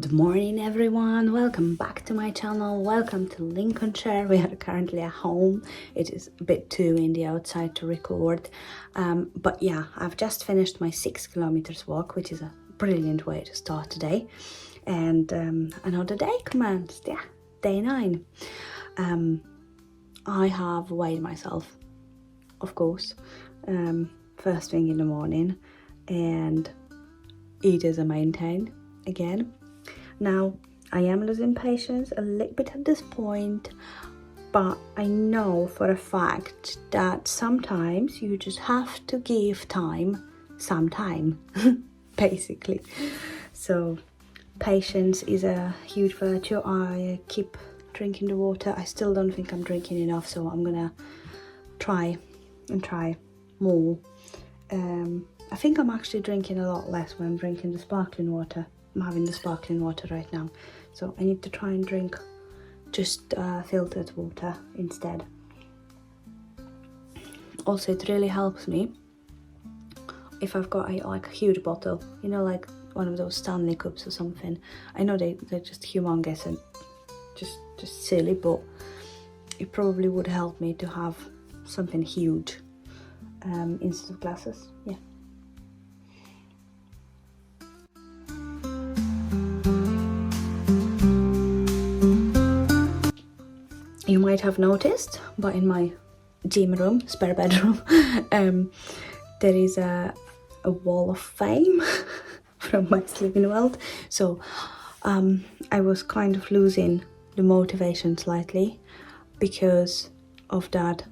Good morning everyone, welcome back to my channel, welcome to Lincolnshire. We are currently at home. It is a bit too windy outside to record, but yeah, I've just finished my 6 kilometers walk, which is a brilliant way to start today. And another day commenced, yeah, day 9. I have weighed myself, of course, first thing in the morning, and it is a maintain again. Now I am losing patience a little bit at this point, but I know for a fact that sometimes you just have to give some time basically. So patience is a huge virtue. I keep drinking the water. I still don't think I'm drinking enough, so I'm gonna try more. I think I'm actually drinking a lot less when I'm drinking the sparkling water. I'm having the sparkling water right now, so I need to try and drink just filtered water instead. Also, it really helps me if I've got a huge bottle, you know, like one of those Stanley cups or something. I know they're just humongous and just silly, but it probably would help me to have something huge instead of glasses. Yeah. You might have noticed, but in my gym room, spare bedroom, there is a wall of fame from my SlimmingWorld. So I was kind of losing the motivation slightly because of that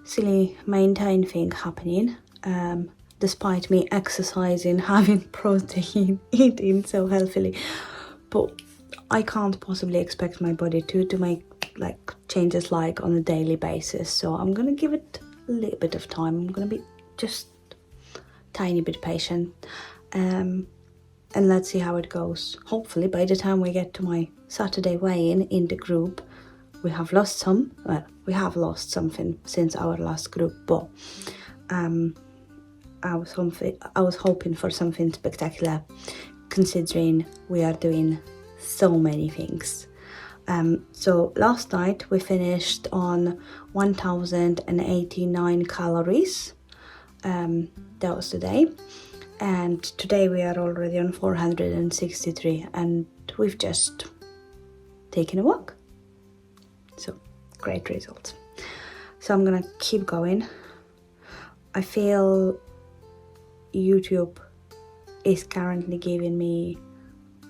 silly maintain thing happening. Despite me exercising, having protein, eating so healthily, but I can't possibly expect my body to make like changes like on a daily basis. So I'm gonna give it a little bit of time. I'm gonna be just tiny bit patient, and let's see how it goes. Hopefully by the time we get to my Saturday weigh-in in the group, we have lost some. Well, we have lost something since our last group, but I was hoping for something spectacular, considering we are doing so many things. So last night we finished on 1089 calories. That was today, and today we are already on 463, and we've just taken a walk. So great results. So I'm gonna keep going. I feel YouTube is currently giving me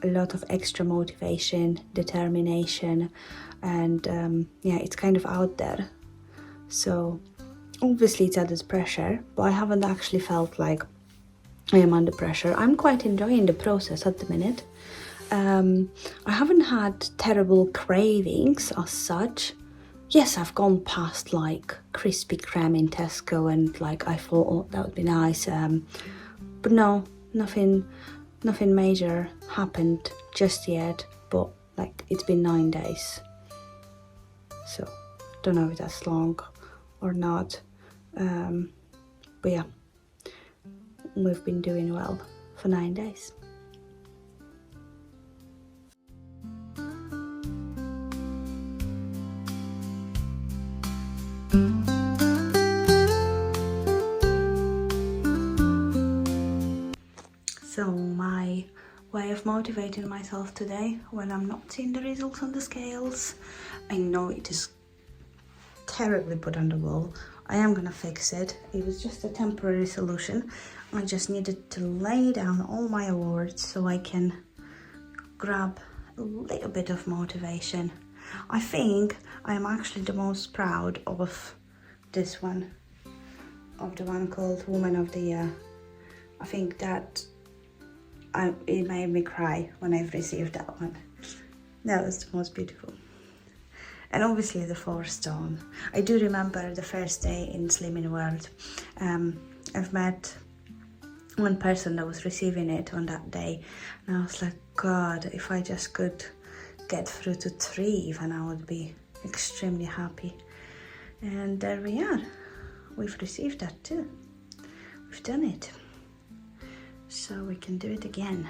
a lot of extra motivation, determination, and yeah, it's kind of out there. So obviously it's added pressure, but I haven't actually felt like I am under pressure. I'm quite enjoying the process at the minute. I haven't had terrible cravings as such. Yes, I've gone past like Krispy Kreme in Tesco and like I thought, oh, that would be nice, but no, nothing major happened just yet. But like it's been 9 days, so don't know if that's long or not, but yeah, we've been doing well for 9 days. So my way of motivating myself today when I'm not seeing the results on the scales, I know it is terribly put on the wall. I am gonna fix it. It was just a temporary solution. I just needed to lay down all my awards so I can grab a little bit of motivation. I think I'm actually the most proud of this one, of the one called Woman of the Year. I think that it made me cry when I've received that one. That was the most beautiful. And obviously the 4-stone. I do remember the first day in SlimmingWorld. I've met one person that was receiving it on that day, and I was like, God, if I just could get through to 3 even, I would be extremely happy. And there we are. We've received that too. We've done it. So we can do it again.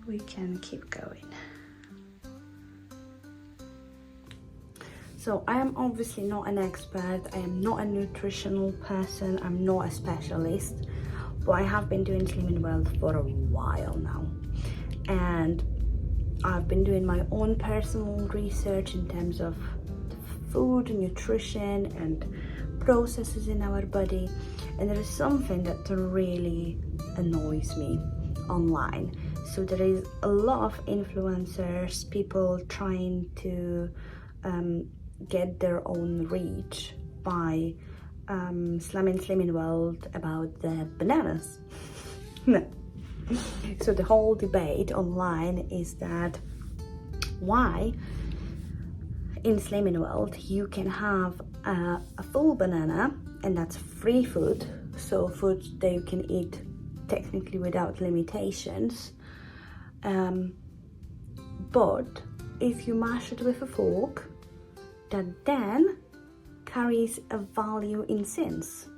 we can keep going. So I am obviously not an expert, I am not a nutritional person, I'm not a specialist, but I have been doing SlimmingWorld for a while now, and I've been doing my own personal research in terms of food, nutrition and processes in our body, and there is something that really annoys me online. So there is a lot of influencers, people trying to get their own reach by slamming SlimmingWorld about the bananas. So the whole debate online is that why in SlimmingWorld you can have a full banana, and that's free food, so food that you can eat technically without limitations, but if you mash it with a fork, that then carries a value in cents.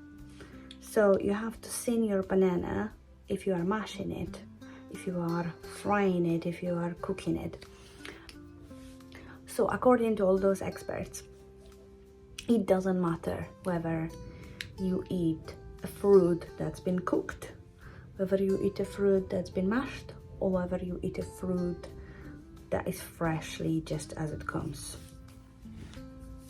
So you have to sin your banana if you are mashing it, if you are frying it, if you are cooking it. So according to all those experts, it doesn't matter whether you eat a fruit that's been cooked, whether you eat a fruit that's been mashed, or whether you eat a fruit that is freshly just as it comes.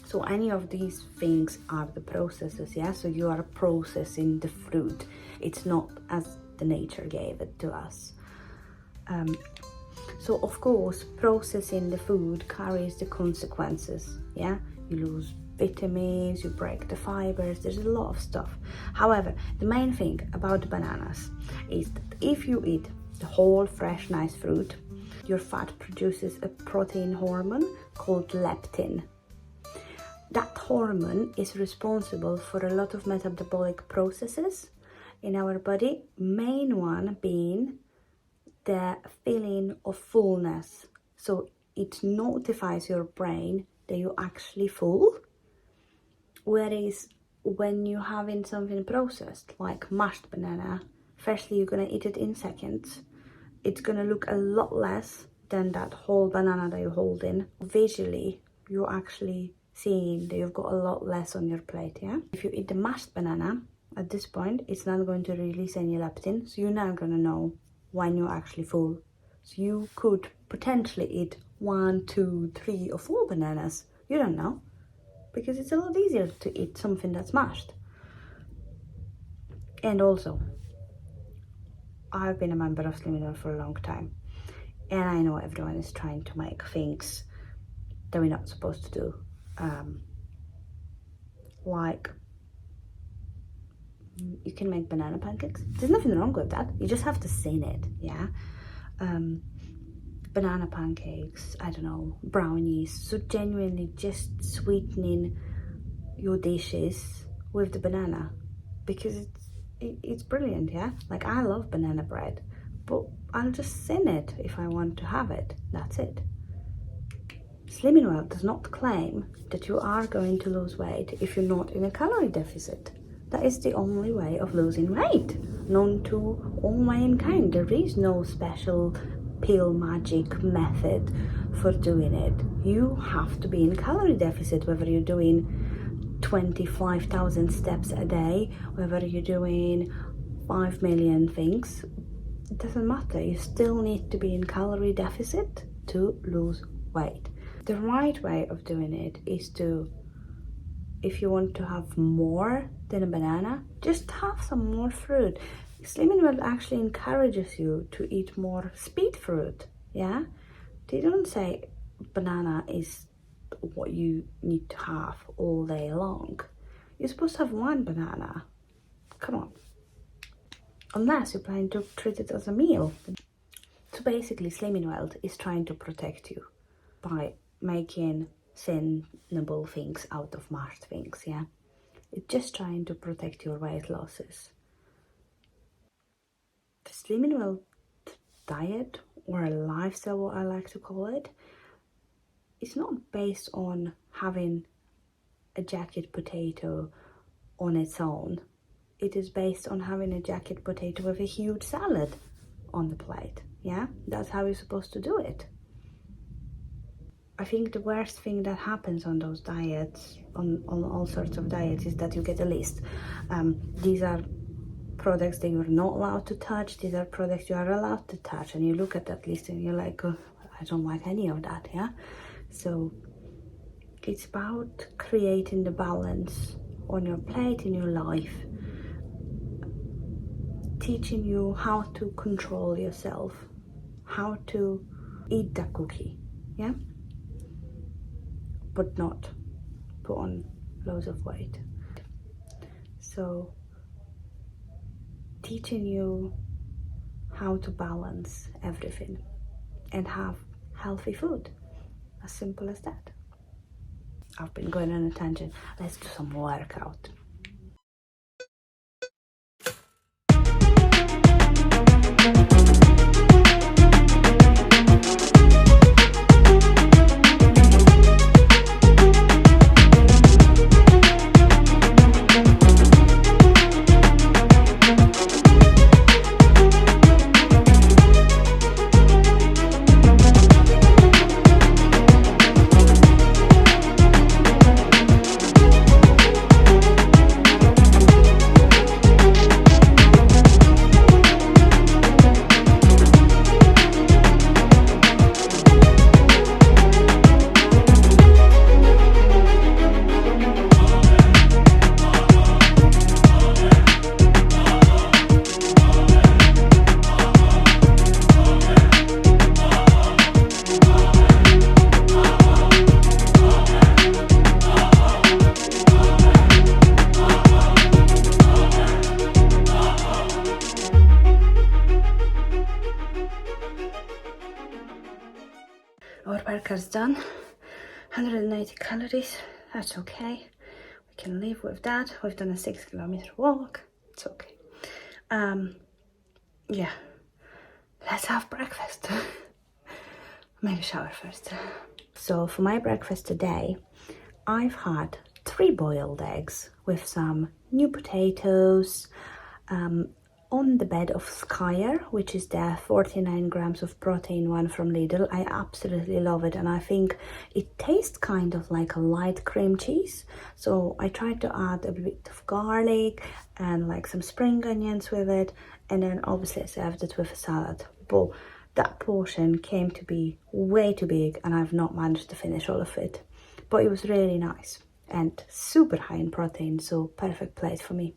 So any of these things are the processes, yeah? So you are processing the fruit. It's not as the nature gave it to us. So of course, processing the food carries the consequences, yeah? You lose vitamins, you break the fibers, there's a lot of stuff. However, the main thing about bananas is that if you eat the whole, fresh, nice fruit, your fat produces a protein hormone called leptin. That hormone is responsible for a lot of metabolic processes in our body, main one being the feeling of fullness. So it notifies your brain that you're actually full, whereas when you're having something processed, like mashed banana, firstly you're gonna eat it in seconds, it's gonna look a lot less than that whole banana that you're holding. Visually, you're actually seeing that you've got a lot less on your plate, yeah? If you eat the mashed banana, at this point, it's not going to release any leptin, so you're not gonna know when you're actually full. So you could potentially eat 1, 2, 3 or 4 bananas. You don't know, because it's a lot easier to eat something that's mashed. And also, I've been a member of SlimmingWorld for a long time, and I know everyone is trying to make things that we're not supposed to do. Like, you can make banana pancakes. There's nothing wrong with that. You just have to sin it, yeah? Banana pancakes, I don't know, brownies. So genuinely just sweetening your dishes with the banana, because it's brilliant, yeah? Like, I love banana bread, but I'll just sin it if I want to have it. That's it. SlimmingWorld does not claim that you are going to lose weight if you're not in a calorie deficit. That is the only way of losing weight, known to all mankind. There is no special pill magic method for doing it. You have to be in calorie deficit, whether you're doing 25,000 steps a day, whether you're doing 5 million things. It doesn't matter. You still need to be in calorie deficit to lose weight. The right way of doing it is to, if you want to have more than a banana, just have some more fruit. SlimmingWorld actually encourages you to eat more speed fruit, yeah? They don't say banana is what you need to have all day long. You're supposed to have one banana. Come on. Unless you're planning to treat it as a meal. So basically, SlimmingWorld is trying to protect you by making sinnable things out of mashed things, yeah? It's just trying to protect your weight losses. The SlimmingWorld diet, or a lifestyle, what I like to call it, is not based on having a jacket potato on its own. It is based on having a jacket potato with a huge salad on the plate. Yeah, that's how you're supposed to do it. I think the worst thing that happens on those diets, on all sorts of diets, is that you get a list. These are products that you're not allowed to touch, these are products you are allowed to touch, and you look at that list and you're like, oh, I don't like any of that. Yeah, so it's about creating the balance on your plate in your life, teaching you how to control yourself, how to eat that cookie, yeah, but not put on loads of weight. So teaching you how to balance everything and have healthy food, as simple as that. I've been going on a tangent. Let's do some workout. Our workout's done. 180 calories, that's okay. We can live with that. We've done a 6-kilometer walk, it's okay. Yeah, let's have breakfast. Maybe shower first. So for my breakfast today, I've had 3 boiled eggs with some new potatoes, on the bed of Skyer, which is the 49 grams of protein one from Lidl. I absolutely love it, and I think it tastes kind of like a light cream cheese. So I tried to add a bit of garlic and like some spring onions with it, and then obviously I served it with a salad. But that portion came to be way too big and I've not managed to finish all of it. But it was really nice and super high in protein, so perfect plate for me.